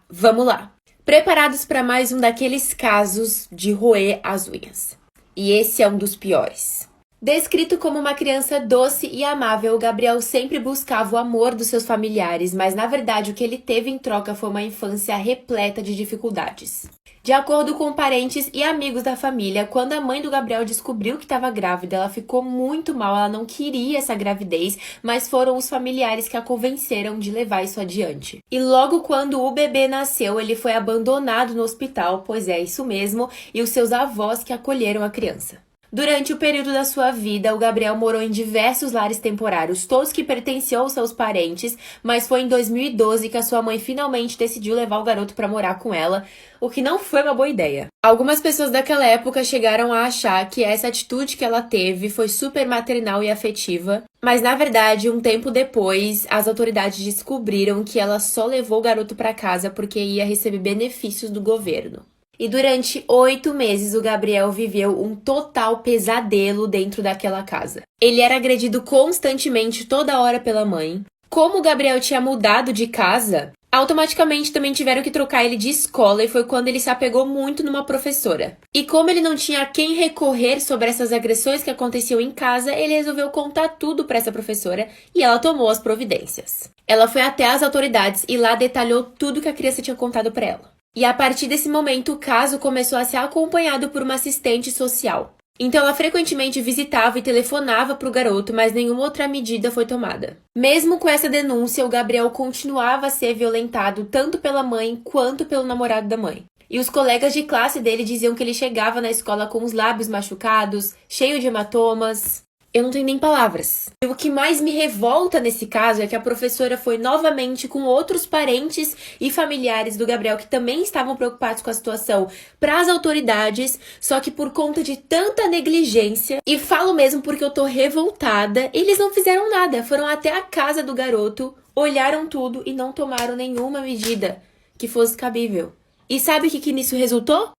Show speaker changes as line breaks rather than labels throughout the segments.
Vamos lá. Preparados para mais um daqueles casos de roer as unhas. E esse é um dos piores. Descrito como uma criança doce e amável, Gabriel sempre buscava o amor dos seus familiares, mas na verdade o que ele teve em troca foi uma infância repleta de dificuldades. De acordo com parentes e amigos da família, quando a mãe do Gabriel descobriu que estava grávida, ela ficou muito mal, ela não queria essa gravidez, mas foram os familiares que a convenceram de levar isso adiante. E logo quando o bebê nasceu, ele foi abandonado no hospital, pois é isso mesmo, e os seus avós que acolheram a criança. Durante o período da sua vida, o Gabriel morou em diversos lares temporários, todos que pertenciam aos seus parentes, mas foi em 2012 que a sua mãe finalmente decidiu levar o garoto para morar com ela, o que não foi uma boa ideia. Algumas pessoas daquela época chegaram a achar que essa atitude que ela teve foi super maternal e afetiva, mas na verdade, um tempo depois, as autoridades descobriram que ela só levou o garoto para casa porque ia receber benefícios do governo. E durante 8 meses, o Gabriel viveu um total pesadelo dentro daquela casa. Ele era agredido constantemente toda hora pela mãe. Como o Gabriel tinha mudado de casa, automaticamente também tiveram que trocar ele de escola e foi quando ele se apegou muito numa professora. E como ele não tinha a quem recorrer sobre essas agressões que aconteciam em casa, ele resolveu contar tudo para essa professora e ela tomou as providências. Ela foi até as autoridades e lá detalhou tudo que a criança tinha contado para ela. E a partir desse momento, o caso começou a ser acompanhado por uma assistente social. Então ela frequentemente visitava e telefonava para o garoto, mas nenhuma outra medida foi tomada. Mesmo com essa denúncia, o Gabriel continuava a ser violentado tanto pela mãe quanto pelo namorado da mãe. E os colegas de classe dele diziam que ele chegava na escola com os lábios machucados, cheio de hematomas. Eu não tenho nem palavras. E o que mais me revolta nesse caso é que a professora foi novamente com outros parentes e familiares do Gabriel que também estavam preocupados com a situação para as autoridades, só que por conta de tanta negligência, e falo mesmo porque eu tô revoltada, eles não fizeram nada, foram até a casa do garoto, olharam tudo e não tomaram nenhuma medida que fosse cabível. E sabe o que nisso resultou?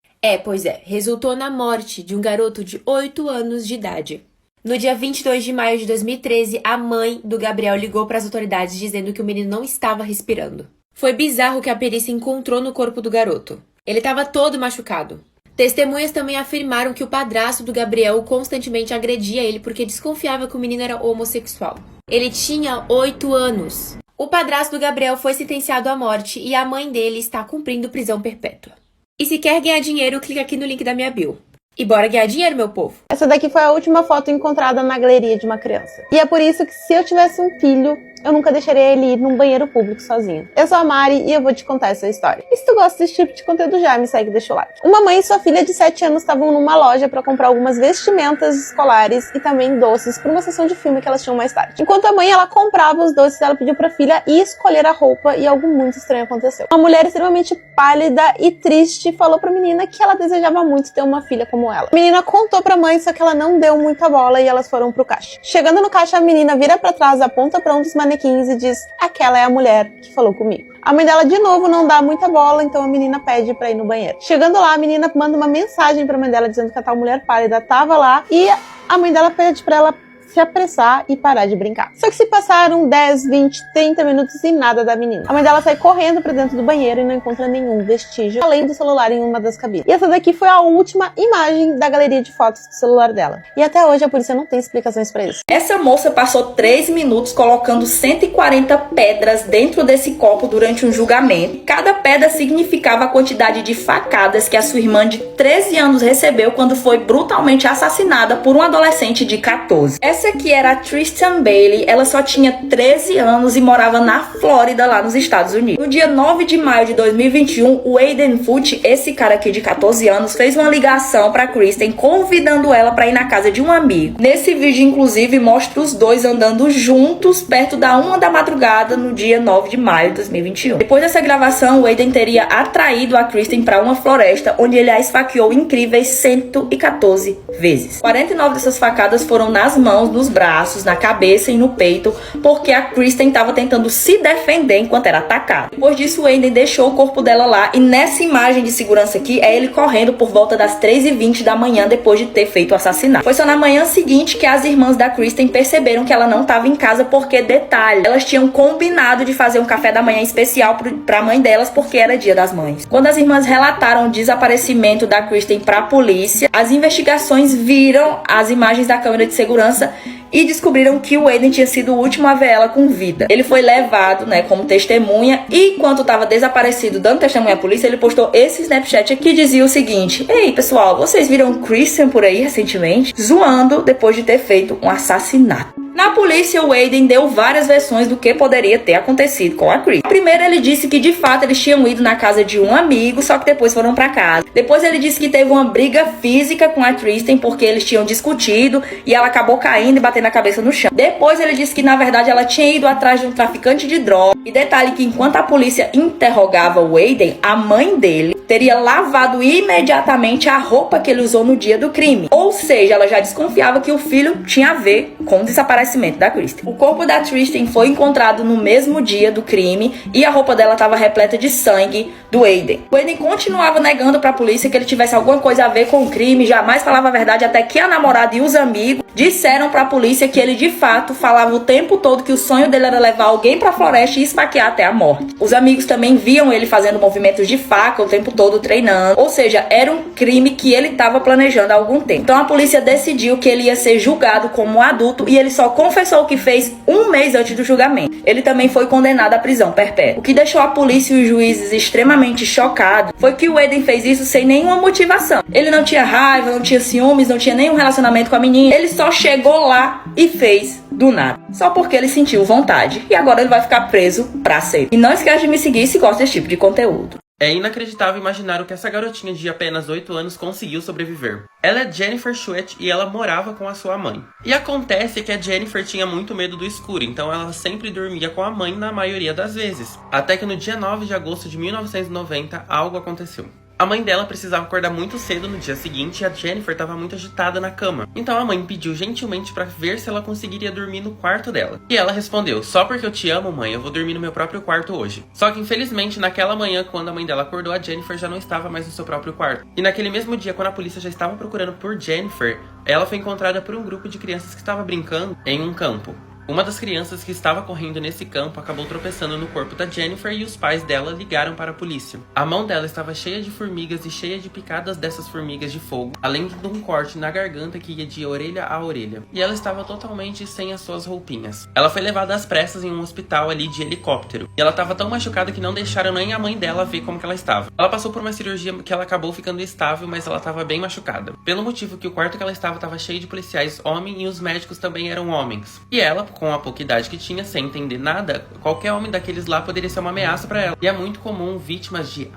Resultou na morte de um garoto de 8 anos de idade. No dia 22 de maio de 2013, a mãe do Gabriel ligou para as autoridades dizendo que o menino não estava respirando. Foi bizarro o que a perícia encontrou no corpo do garoto. Ele estava todo machucado. Testemunhas também afirmaram que o padrasto do Gabriel constantemente agredia ele porque desconfiava que o menino era homossexual. Ele tinha 8 anos. O padrasto do Gabriel foi sentenciado à morte e a mãe dele está cumprindo prisão perpétua. E se quer ganhar dinheiro, clica aqui no link da minha bio. E bora ganhar dinheiro, meu povo!
Essa daqui foi a última foto encontrada na galeria de uma criança. E é por isso que se eu tivesse um filho, eu nunca deixaria ele ir num banheiro público sozinho. Eu sou a Mari e eu vou te contar essa história. E se tu gosta desse tipo de conteúdo, já me segue e deixa o like. Uma mãe e sua filha de 7 anos estavam numa loja para comprar algumas vestimentas escolares e também doces para uma sessão de filme que elas tinham mais tarde. Enquanto a mãe ela comprava os doces, ela pediu para a filha ir escolher a roupa e algo muito estranho aconteceu. Uma mulher extremamente pálida e triste falou para a menina que ela desejava muito ter uma filha como ela. A menina contou para a mãe, só que ela não deu muita bola e elas foram pro caixa. Chegando no caixa, a menina vira para trás, aponta para um dos manequins e diz: aquela é a mulher que falou comigo. A mãe dela de novo não dá muita bola, então a menina pede pra ir no banheiro. Chegando lá, a menina manda uma mensagem pra mãe dela dizendo que a tal mulher pálida tava lá e a mãe dela pede pra ela se apressar e parar de brincar. Só que se passaram 10, 20, 30 minutos e nada da menina. A mãe dela sai correndo pra dentro do banheiro e não encontra nenhum vestígio, além do celular em uma das cabines. E essa daqui foi a última imagem da galeria de fotos do celular dela. E até hoje a polícia não tem explicações pra isso.
Essa moça passou 3 minutos colocando 140 pedras dentro desse copo durante um julgamento. Cada pedra significava a quantidade de facadas que a sua irmã de 13 anos recebeu quando foi brutalmente assassinada por um adolescente de 14. Essa aqui era a Tristan Bailey, ela só tinha 13 anos e morava na Flórida, lá nos Estados Unidos. No dia 9 de maio de 2021, o Aiden Foote, esse cara aqui de 14 anos, fez uma ligação pra Kristen, convidando ela pra ir na casa de um amigo. Nesse vídeo, inclusive, mostra os dois andando juntos perto da 1 da madrugada no dia 9 de maio de 2021. Depois dessa gravação, o Aiden teria atraído a Kristen pra uma floresta, onde ele a esfaqueou incríveis 114 vezes. 49 dessas facadas foram nas mãos, nos braços, na cabeça e no peito, porque a Kristen estava tentando se defender enquanto era atacada. Depois disso, o Aiden deixou o corpo dela lá, e nessa imagem de segurança aqui é ele correndo por volta das 3h20 da manhã depois de ter feito o assassinato. Foi só na manhã seguinte que as irmãs da Kristen perceberam que ela não estava em casa, porque, detalhe, elas tinham combinado de fazer um café da manhã especial pra mãe delas, porque era dia das mães. Quando as irmãs relataram o desaparecimento da Kristen pra polícia, as investigações viram as imagens da câmera de segurança e descobriram que o Aiden tinha sido o último a ver ela com vida. Ele foi levado, como testemunha, e enquanto estava desaparecido dando testemunha à polícia, ele postou esse Snapchat aqui que dizia o seguinte: ei, pessoal, vocês viram Kristen por aí recentemente? Zoando depois de ter feito um assassinato. Na polícia, o Aiden deu várias versões do que poderia ter acontecido com a Kristen. Primeiro, ele disse que de fato eles tinham ido na casa de um amigo, só que depois foram pra casa. Depois ele disse que teve uma briga física com a Kristen, porque eles tinham discutido e ela acabou caindo e batendo a cabeça no chão. Depois ele disse que na verdade ela tinha ido atrás de um traficante de droga. E detalhe que enquanto a polícia interrogava o Aiden, a mãe dele teria lavado imediatamente a roupa que ele usou no dia do crime. Ou seja, ela já desconfiava que o filho tinha a ver com o desaparecimento da Kristen. O corpo da Kristen foi encontrado no mesmo dia do crime e a roupa dela estava repleta de sangue do Aiden. O Aiden continuava negando para a polícia que ele tivesse alguma coisa a ver com o crime, jamais falava a verdade, até que a namorada e os amigos disseram para a polícia que ele de fato falava o tempo todo que o sonho dele era levar alguém para a floresta e esfaquear até a morte. Os amigos também viam ele fazendo movimentos de faca o tempo todo treinando, ou seja, era um crime que ele estava planejando há algum tempo. Então a polícia decidiu que ele ia ser julgado como um adulto e ele só confessou o que fez um mês antes do julgamento. Ele também foi condenado à prisão perpétua. O que deixou a polícia e os juízes extremamente chocados foi que o Aiden fez isso sem nenhuma motivação. Ele não tinha raiva, não tinha ciúmes, não tinha nenhum relacionamento com a menina. Ele só chegou lá e fez do nada. Só porque ele sentiu vontade. E agora ele vai ficar preso pra sempre. E não esquece de me seguir se gosta desse tipo de conteúdo.
É inacreditável imaginar o que essa garotinha de apenas 8 anos conseguiu sobreviver. Ela é Jennifer Schuett e ela morava com a sua mãe. E acontece que a Jennifer tinha muito medo do escuro, então ela sempre dormia com a mãe na maioria das vezes. Até que no dia 9 de agosto de 1990, algo aconteceu. A mãe dela precisava acordar muito cedo no dia seguinte e a Jennifer estava muito agitada na cama. Então a mãe pediu gentilmente para ver se ela conseguiria dormir no quarto dela. E ela respondeu: só porque eu te amo, mãe, eu vou dormir no meu próprio quarto hoje. Só que infelizmente naquela manhã, quando a mãe dela acordou, a Jennifer já não estava mais no seu próprio quarto. E naquele mesmo dia, quando a polícia já estava procurando por Jennifer, ela foi encontrada por um grupo de crianças que estava brincando em um campo. Uma das crianças que estava correndo nesse campo acabou tropeçando no corpo da Jennifer e os pais dela ligaram para a polícia. A mão dela estava cheia de formigas e cheia de picadas dessas formigas de fogo, além de um corte na garganta que ia de orelha a orelha. E ela estava totalmente sem as suas roupinhas. Ela foi levada às pressas em um hospital ali de helicóptero. E ela estava tão machucada que não deixaram nem a mãe dela ver como que ela estava. Ela passou por uma cirurgia que ela acabou ficando estável, mas ela estava bem machucada. Pelo motivo que o quarto que ela estava cheio de policiais homens e os médicos também eram homens. E ela, com a pouca idade que tinha, sem entender nada, qualquer homem daqueles lá poderia ser uma ameaça para ela. E é muito comum vítimas de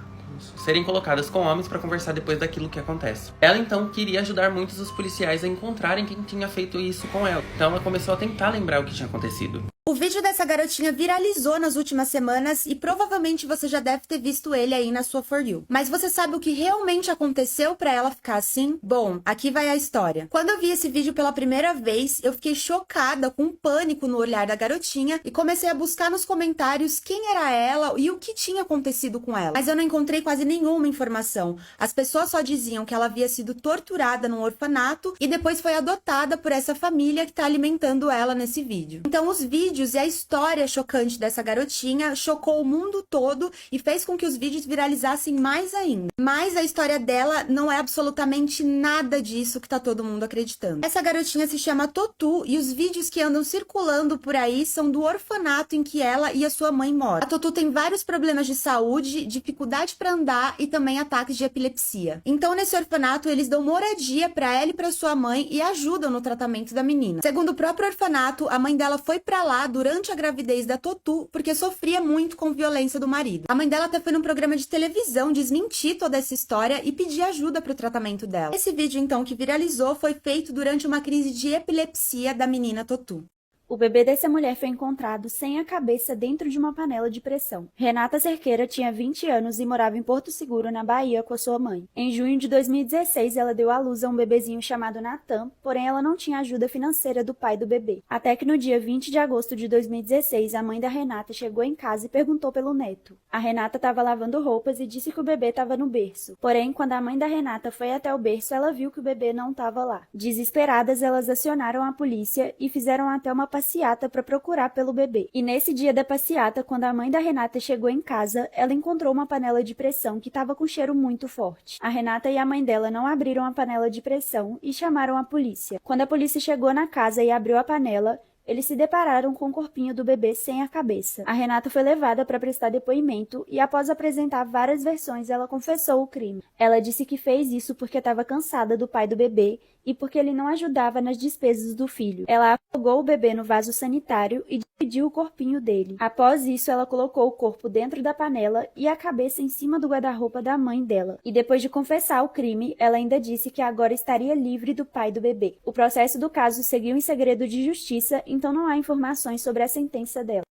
serem colocadas com homens para conversar depois daquilo que acontece. Ela então queria ajudar muitos dos policiais a encontrarem quem tinha feito isso com ela. Então ela começou a tentar lembrar o que tinha acontecido.
O vídeo dessa garotinha viralizou nas últimas semanas e provavelmente você já deve ter visto ele aí na sua For You. Mas você sabe o que realmente aconteceu pra ela ficar assim? Bom, aqui vai a história. Quando eu vi esse vídeo pela primeira vez, eu fiquei chocada, com pânico no olhar da garotinha e comecei a buscar nos comentários quem era ela e o que tinha acontecido com ela. Mas eu não encontrei quase nenhuma informação. As pessoas só diziam que ela havia sido torturada num orfanato e depois foi adotada por essa família que tá alimentando ela nesse vídeo. Então os vídeos e a história chocante dessa garotinha chocou o mundo todo e fez com que os vídeos viralizassem mais ainda. Mas a história dela não é absolutamente nada disso que tá todo mundo acreditando. Essa garotinha se chama Totu e os vídeos que andam circulando por aí são do orfanato em que ela e a sua mãe moram. A Totu tem vários problemas de saúde, dificuldade para andar e também ataques de epilepsia. Então nesse orfanato eles dão moradia para ela e para sua mãe e ajudam no tratamento da menina. Segundo o próprio orfanato, a mãe dela foi para lá durante a gravidez da Totu, porque sofria muito com violência do marido. A mãe dela até foi num programa de televisão desmentir toda essa história e pedir ajuda para o tratamento dela. Esse vídeo, então, que viralizou, foi feito durante uma crise de epilepsia da menina Totu.
O bebê dessa mulher foi encontrado sem a cabeça dentro de uma panela de pressão. Renata Cerqueira tinha 20 anos e morava em Porto Seguro, na Bahia, com a sua mãe. Em junho de 2016, ela deu à luz a um bebezinho chamado Natan, porém ela não tinha ajuda financeira do pai do bebê. Até que no dia 20 de agosto de 2016, a mãe da Renata chegou em casa e perguntou pelo neto. A Renata estava lavando roupas e disse que o bebê estava no berço. Porém, quando a mãe da Renata foi até o berço, ela viu que o bebê não estava lá. Desesperadas, elas acionaram a polícia e fizeram até uma passeata para procurar pelo bebê. E nesse dia da passeata, quando a mãe da Renata chegou em casa, ela encontrou uma panela de pressão que estava com cheiro muito forte. A Renata e a mãe dela não abriram a panela de pressão e chamaram a polícia. Quando a polícia chegou na casa e abriu a panela, eles se depararam com o corpinho do bebê sem a cabeça. A Renata foi levada para prestar depoimento e, após apresentar várias versões, ela confessou o crime. Ela disse que fez isso porque estava cansada do pai do bebê e porque ele não ajudava nas despesas do filho. Ela afogou o bebê no vaso sanitário e dividiu o corpinho dele. Após isso, ela colocou o corpo dentro da panela e a cabeça em cima do guarda-roupa da mãe dela. E depois de confessar o crime, ela ainda disse que agora estaria livre do pai do bebê. O processo do caso seguiu em segredo de justiça, então não há informações sobre a sentença dela.